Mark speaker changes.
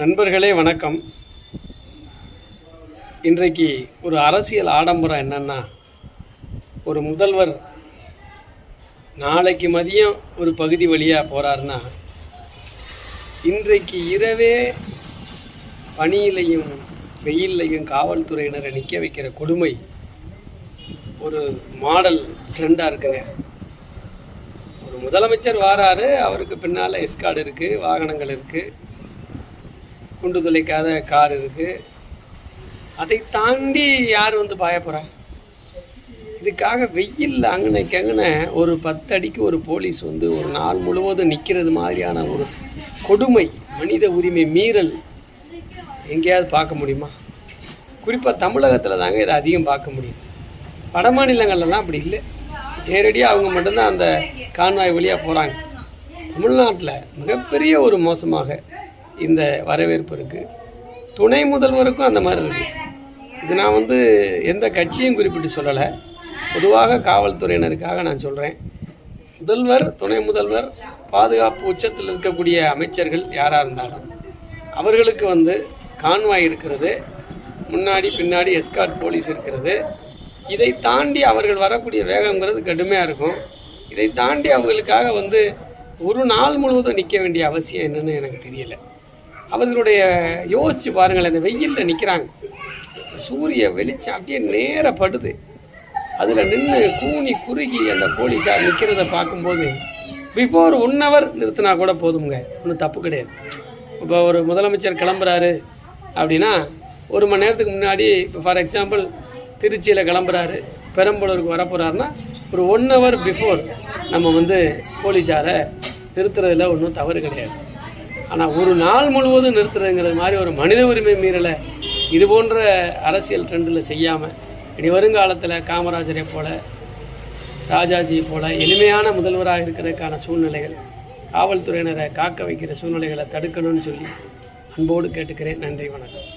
Speaker 1: நண்பர்களே வணக்கம். இன்றைக்கு ஒரு அரசியல் ஆடம்பரம் என்னன்னா, ஒரு முதல்வர் நாளைக்கு மதியம் ஒரு பகுதி வழியாக போகிறாருன்னா, இன்றைக்கு இரவே பனியிலையும் வெயில்லையும் காவல்துறையினரை நிற்க வைக்கிற கொடுமை ஒரு மாடல் ட்ரெண்டாக இருக்குங்க. ஒரு முதலமைச்சர் வாராரு, அவருக்கு பின்னால் எஸ்கார்டு இருக்குது, வாகனங்கள் இருக்குது, குண்டு துளைக்காத கார் இருக்குது. அதை தாண்டி யார் பாயப்போகிறா? இதுக்காக வெயில் அங்கனை ஒரு 10 அடிக்கு ஒரு போலீஸ் ஒரு நாள் முழுவதும் நிற்கிறது மாதிரியான ஒரு கொடுமை, மனித உரிமை மீறல் எங்கேயாவது பார்க்க முடியுமா? குறிப்பாக தமிழகத்தில் தாங்க இதை அதிகம் பார்க்க முடியும். வட மாநிலங்கள்லாம் அப்படி இல்லை. நேரடியாக அவங்க மட்டும்தான் அந்த கான்வாய் வழியாக போகிறாங்க. தமிழ்நாட்டில் மிகப்பெரிய ஒரு மோசமாக இந்த வரவேற்பு இருக்குது. துணை முதல்வருக்கும் அந்த மாதிரி இருக்குது. இது நான் எந்த கட்சியும் குறிப்பிட்டு சொல்லலை, பொதுவாக காவல்துறையினருக்காக நான் சொல்கிறேன். முதல்வர், துணை முதல்வர், பாதுகாப்பு உச்சத்தில் இருக்கக்கூடிய அமைச்சர்கள் யாராக இருந்தாலும் அவர்களுக்கு கான்வாய் இருக்கிறது, முன்னாடி பின்னாடி எஸ்கார்ட் போலீஸ் இருக்கிறது. இதை தாண்டி அவர்கள் வரக்கூடிய வேகங்கிறது கடுமையாக இருக்கும். இதை தாண்டி அவர்களுக்காக ஒரு நாள் முழுவதும் நிற்க வேண்டிய அவசியம் என்னன்னு எனக்கு தெரியலை. அவர்களுடைய யோசித்து பாருங்கள், அந்த வெயிலில் நிற்கிறாங்க, சூரிய வெளிச்சம் அப்படியே நேரப்படுது, அதில் நின்று கூனி குறுகி அந்த போலீஸார் நிற்கிறத பார்க்கும்போது பிஃபோர் 1 hour நிறுத்தினா கூட போதுங்க, ஒன்றும் தப்பு கிடையாது. இப்போ ஒரு முதலமைச்சர் கிளம்புறாரு அப்படின்னா 1 மணி நேரத்துக்கு முன்னாடி, இப்போ ஃபார் எக்ஸாம்பிள் திருச்சியில் கிளம்புறாரு, பெரம்பலூருக்கு வரப்போகிறாருன்னா ஒரு 1 hour பிஃபோர் நம்ம போலீஸாரை நிறுத்துறதுல ஒன்றும் தவறு கிடையாது. ஆனால் ஒரு நாள் முழுவதும் நிறுத்துறதுங்கிறது மாதிரி ஒரு மனித உரிமை மீறலை இது போன்ற அரசியல் ட்ரெண்டில் செய்யாமல், இனி வருங்காலத்தில் காமராஜரை போல, ராஜாஜி போல எளிமையான முதல்வராக இருக்கிறதுக்கான சூழ்நிலைகள், காவல்துறையினரை காக்க வைக்கிற சூழ்நிலைகளை தடுக்கணும்னு சொல்லி அன்போடு கேட்டுக்கிறேன். நன்றி, வணக்கம்.